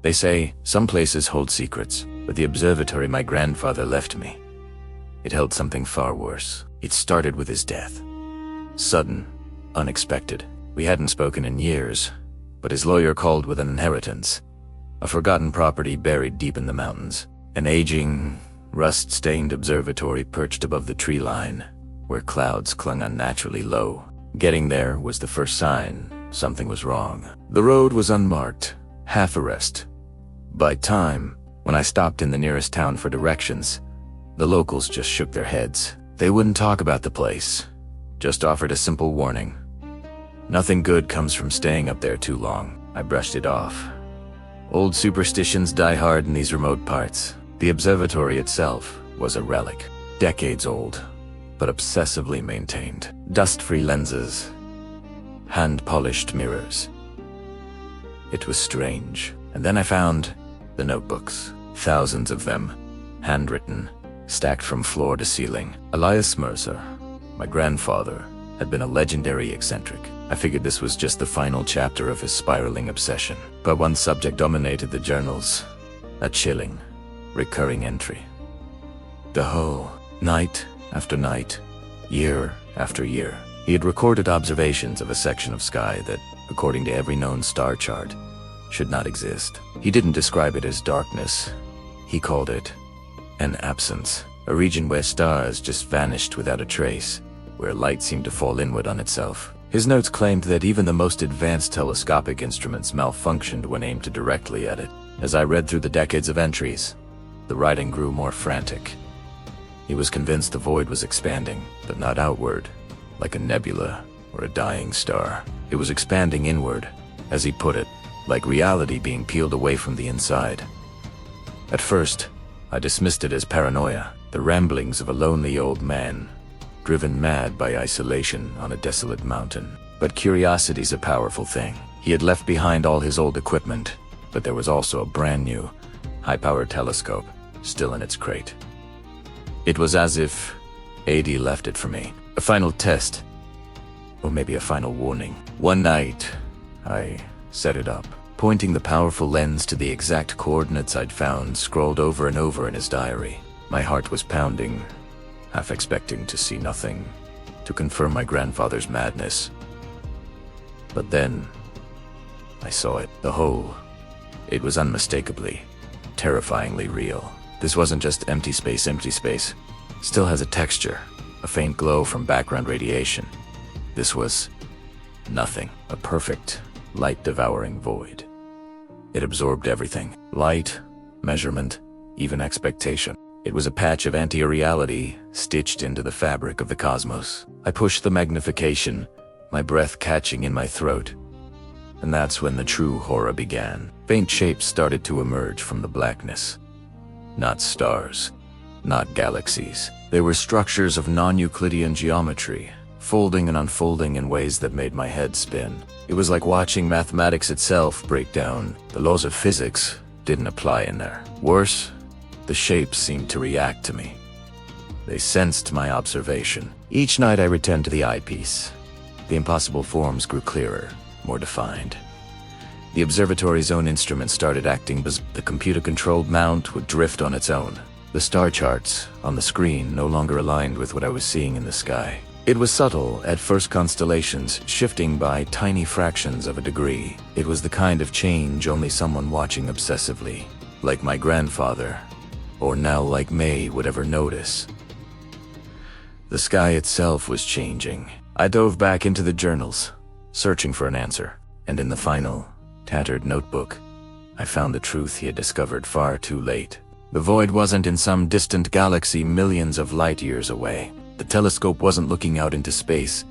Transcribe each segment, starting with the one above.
They say some places hold secrets, but the observatory my grandfather left me, it held something far worse. It started with his death. Sudden, unexpected. We hadn't spoken in years, but his lawyer called with an inheritance. A forgotten property buried deep in the mountains. An aging, rust-stained observatory perched above the tree line, where clouds clung unnaturally low. Getting there was the first sign something was wrong. The road was unmarked, half a rest. By time, when I stopped in the nearest town for directions, the locals just shook their heads. They wouldn't talk about the place, just offered a simple warning. Nothing good comes from staying up there too long. I brushed it off. Old superstitions die hard in these remote parts. The observatory itself was a relic, decades old, but obsessively maintained. Dust-free lenses, hand-polished mirrors. It was strange. And then I found the notebooks, thousands of them, handwritten, stacked from floor to ceiling. Elias Mercer, my grandfather, had been a legendary eccentric. I figured this was just the final chapter of his spiraling obsession. But one subject dominated the journals, a chilling, recurring entry. The whole, night after night, year after year, he had recorded observations of a section of sky that, according to every known star chart, should not exist. He didn't describe it as darkness. He called it an absence, a region where stars just vanished without a trace, where light seemed to fall inward on itself. His notes claimed that even the most advanced telescopic instruments malfunctioned when aimed directly at it. As I read through the decades of entries, the writing grew more frantic. He was convinced the void was expanding, but not outward, like a nebula or a dying star. It was expanding inward, as he put it, like reality being peeled away from the inside. At first, I dismissed it as paranoia, the ramblings of a lonely old man, driven mad by isolation on a desolate mountain. But curiosity's a powerful thing. He had left behind all his old equipment, but there was also a brand new, high-powered telescope, still in its crate. It was as if AD left it for me, a final test, or maybe a final warning. One night, I set it up, pointing the powerful lens to the exact coordinates I'd found scrawled over and over in his diary. My heart was pounding, half expecting to see nothing, to confirm my grandfather's madness. But then, I saw it, the whole. It was unmistakably, terrifyingly real. This wasn't just empty space. Still has a texture, a faint glow from background radiation. This was nothing, a perfect, light-devouring void. It absorbed everything. Light, measurement, even expectation. It was a patch of anti-reality stitched into the fabric of the cosmos. I pushed the magnification, my breath catching in my throat. And that's when the true horror began. Faint shapes started to emerge from the blackness. Not stars, not galaxies. They were structures of non-Euclidean geometry, folding and unfolding in ways that made my head spin. It was like watching mathematics itself break down. The laws of physics didn't apply in there. Worse, the shapes seemed to react to me. They sensed my observation. Each night I returned to the eyepiece. The impossible forms grew clearer, more defined. The observatory's own instruments started acting as the computer-controlled mount would drift on its own. The star charts on the screen no longer aligned with what I was seeing in the sky. It was subtle at first, constellations shifting by tiny fractions of a degree. It was the kind of change only someone watching obsessively, like my grandfather, or now like May, would ever notice. The sky itself was changing. I dove back into the journals, searching for an answer, and in the final, tattered notebook, I found the truth he had discovered far too late. The void wasn't in some distant galaxy millions of light years away. The telescope wasn't looking out into space.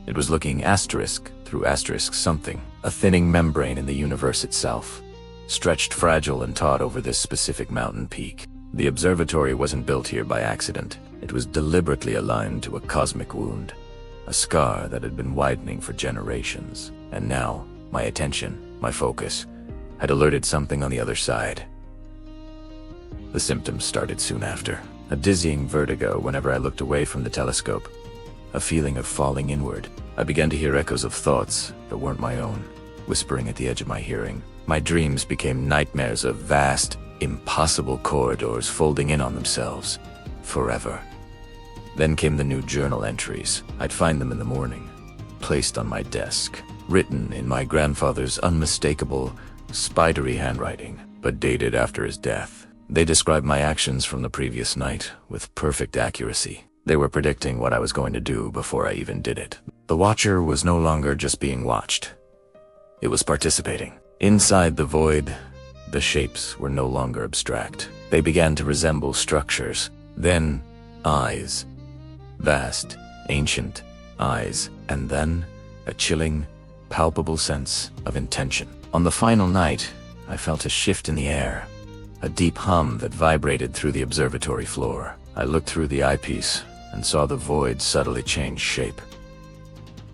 It was looking asterisk through asterisk something, a thinning membrane in the universe itself, stretched fragile and taut over this specific mountain peak. The observatory wasn't built here by accident. It was deliberately aligned to a cosmic wound, a scar that had been widening for generations. And now, my attention, my focus, had alerted something on the other side. The symptoms started soon after. A dizzying vertigo whenever I looked away from the telescope. A feeling of falling inward. I began to hear echoes of thoughts that weren't my own, whispering at the edge of my hearing. My dreams became nightmares of vast, impossible corridors folding in on themselves, forever. Then came the new journal entries. I'd find them in the morning, placed on my desk, written in my grandfather's unmistakable, spidery handwriting, but dated after his death. They described my actions from the previous night with perfect accuracy. They were predicting what I was going to do before I even did it. The Watcher was no longer just being watched. It was participating. Inside the void, the shapes were no longer abstract. They began to resemble structures. Then, eyes. Vast, ancient eyes. And then, a chilling, palpable sense of intention. On the final night, I felt a shift in the air. A deep hum that vibrated through the observatory floor. I looked through the eyepiece and saw the void subtly change shape.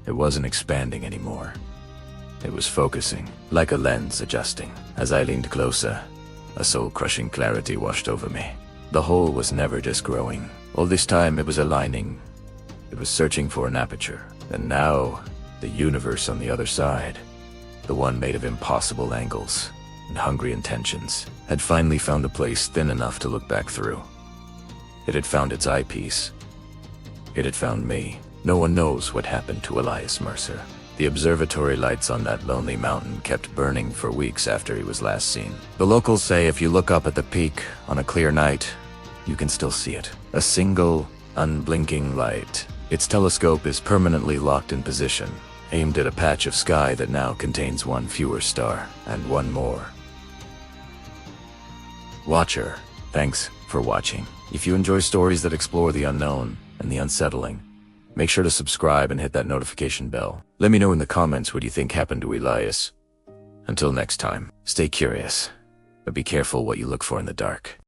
It wasn't expanding anymore. It was focusing, like a lens adjusting. As I leaned closer, a soul-crushing clarity washed over me. The whole was never just growing. All this time it was aligning. It was searching for an aperture. And now, the universe on the other side, the one made of impossible angles and hungry intentions, had finally found a place thin enough to look back through. It had found its eyepiece. It had found me. No one knows what happened to Elias Mercer. The observatory lights on that lonely mountain kept burning for weeks after he was last seen. The locals say if you look up at the peak on a clear night, you can still see it. A single, unblinking light. Its telescope is permanently locked in position, aimed at a patch of sky that now contains one fewer star, and one more. Watcher, thanks for watching. If you enjoy stories that explore the unknown and the unsettling, make sure to subscribe and hit that notification bell. Let me know in the comments what you think happened to Elias. Until next time, stay curious, but be careful what you look for in the dark.